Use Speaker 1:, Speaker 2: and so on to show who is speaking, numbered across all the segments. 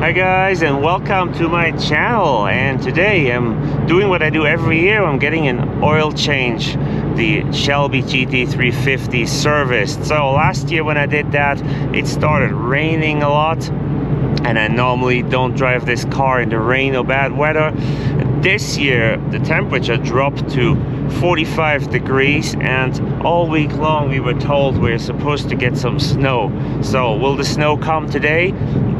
Speaker 1: Hi guys, and welcome to my channel. And today I'm doing what I do every year. I'm getting an oil change, the Shelby GT350 serviced. So last year when I did that, it started raining a lot, and I normally don't drive this car in the rain or bad weather. This year the temperature dropped to 45 degrees, and all week long we were told we're supposed to get some snow. So will the snow come today?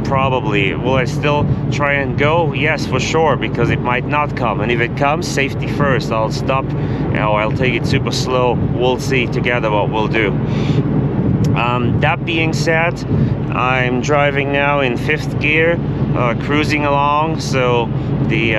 Speaker 1: Probably. Will I still try and go? Yes, for sure, because it might not come. And if it comes, safety first. I'll stop, or I'll take it super slow. We'll see together what we'll do. That being said, I'm driving now in 5th gear, cruising along, so the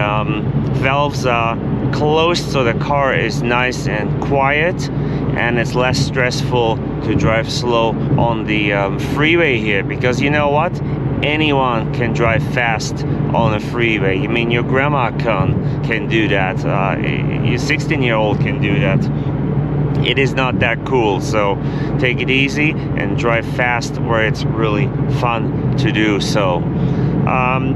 Speaker 1: valves are closed, so the car is nice and quiet, and it's less stressful to drive slow on the freeway here, because you know what? Anyone can drive fast on a freeway. I mean, your grandma can do that. Your 16-year-old can do that. It is not that cool, so take it easy and drive fast where it's really fun to do. So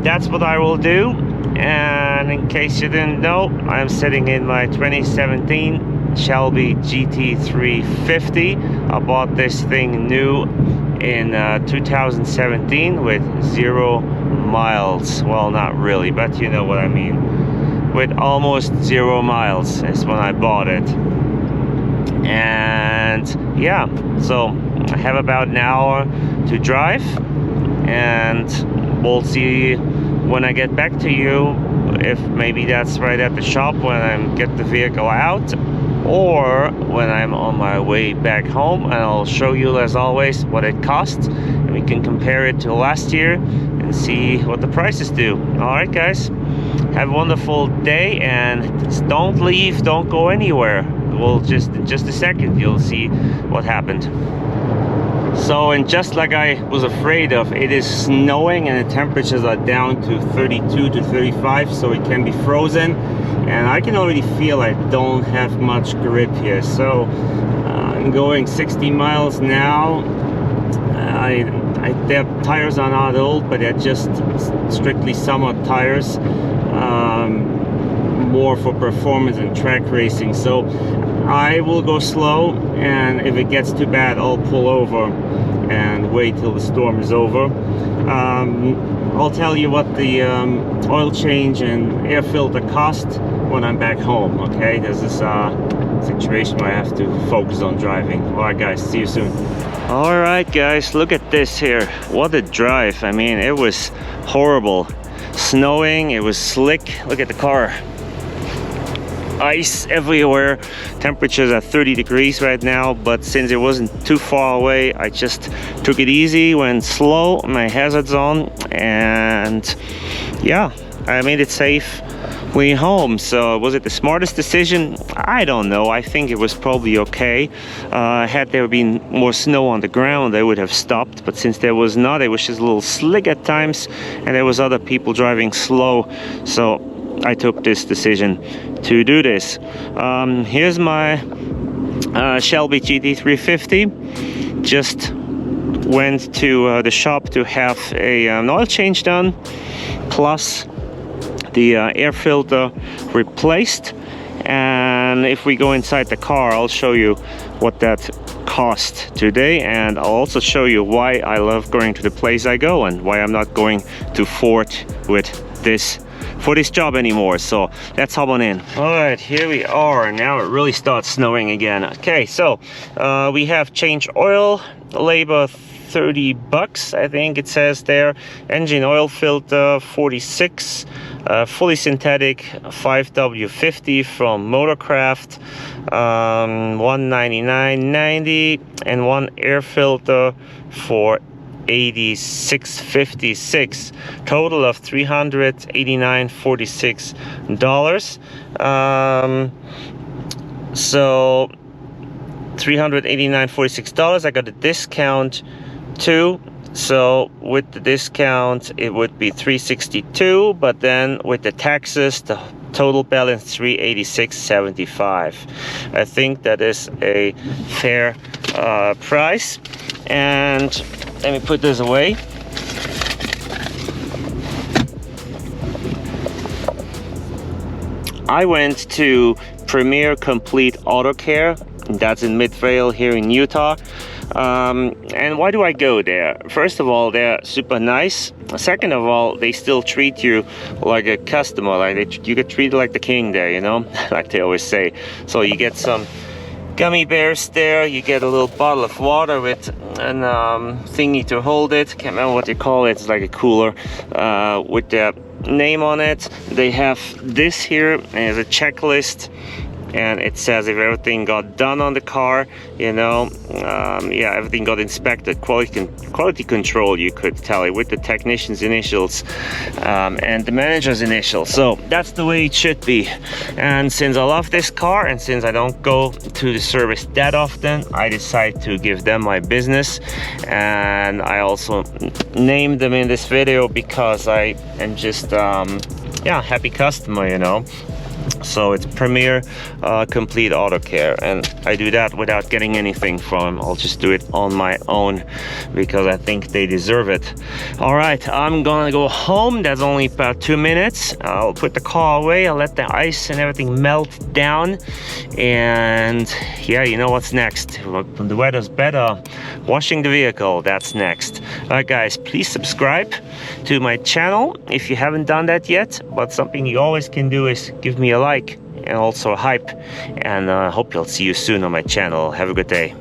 Speaker 1: that's what I will do. And in case you didn't know, I'm sitting in my 2017 Shelby GT350. I bought this thing new in 2017 with 0 miles. Well, not really, but you know what I mean. With almost 0 miles is when I bought it. And yeah, so I have about an hour to drive, and we'll see when I get back to you if maybe that's right at the shop when I get the vehicle out, or when I'm on my way back home, and I'll show you as always what it costs, and we can compare it to last year and see what the prices do. All right guys, have a wonderful day, and don't leave, don't go anywhere. Well, just in just a second you'll see what happened. So, and just like I was afraid of, it is snowing and the temperatures are down to 32 to 35, so it can be frozen, and I can already feel I don't have much grip here. So I'm going 60 miles now. Their tires are not old, but they're just strictly summer tires, more for performance and track racing. So I will go slow, and if it gets too bad I'll pull over and wait till the storm is over. I'll tell you what the oil change and air filter cost when I'm back home. Okay, this is a situation where I have to focus on driving. Alright guys, see you soon. Alright guys, look at this here. What a drive. I mean, it was horrible. Snowing, it was slick. Look at the car. Ice everywhere. Temperatures are 30 degrees right now, but since it wasn't too far away, I just took it easy, went slow, my hazards on, and yeah, I made it safely home. So was it the smartest decision? I don't know. I think it was probably okay. Had there been more snow on the ground, I would have stopped, but since there was not, it was just a little slick at times, and there was other people driving slow, so I took this decision to do this. Here's my Shelby GT350. Just went to the shop to have an oil change done, plus the air filter replaced. And if we go inside the car, I'll show you what that cost today, and I'll also show you why I love going to the place I go and why I'm not going to Ford with this for this job anymore. So let's hop on in. All right, here we are. Now it really starts snowing again. Okay, so we have change oil, labor $30, I think it says there. Engine oil filter 46, fully synthetic 5W50 from Motorcraft, 199.90, and one air filter for $86.56, total of $389.46. So $389.46. I got a discount too, so with the discount it would be $362, but then with the taxes the total balance $386.75. I think that is a fair price. And let me put this away. I went to Premier Complete Auto Care. That's in Midvale here in Utah. And why do I go there? First of all, they're super nice. Second of all, they still treat you like a customer, like you get treated like the king there, you know, like they always say. So you get some gummy bears there, you get a little bottle of water with an thingy to hold it. Can't remember what they call it. It's like a cooler with their name on it. They have this here as a checklist, and it says if everything got done on the car, you know, yeah, everything got inspected, quality control, you could tell it with the technician's initials and the manager's initials. So that's the way it should be. And since I love this car, and since I don't go to the service that often, I decide to give them my business. And I also named them in this video because I am just yeah, happy customer, you know. So it's Premier Complete Auto Care, and I do that without getting anything from them. I'll just do it on my own because I think they deserve it. All right, I'm gonna go home. That's only about 2 minutes. I'll put the car away. I'll let the ice and everything melt down, and yeah, you know what's next. When the weather's better, washing the vehicle, that's next. All right, guys, please subscribe to my channel if you haven't done that yet. But something you always can do is give me a like and also a hype, and I hope I'll see you soon on my channel. Have a good day.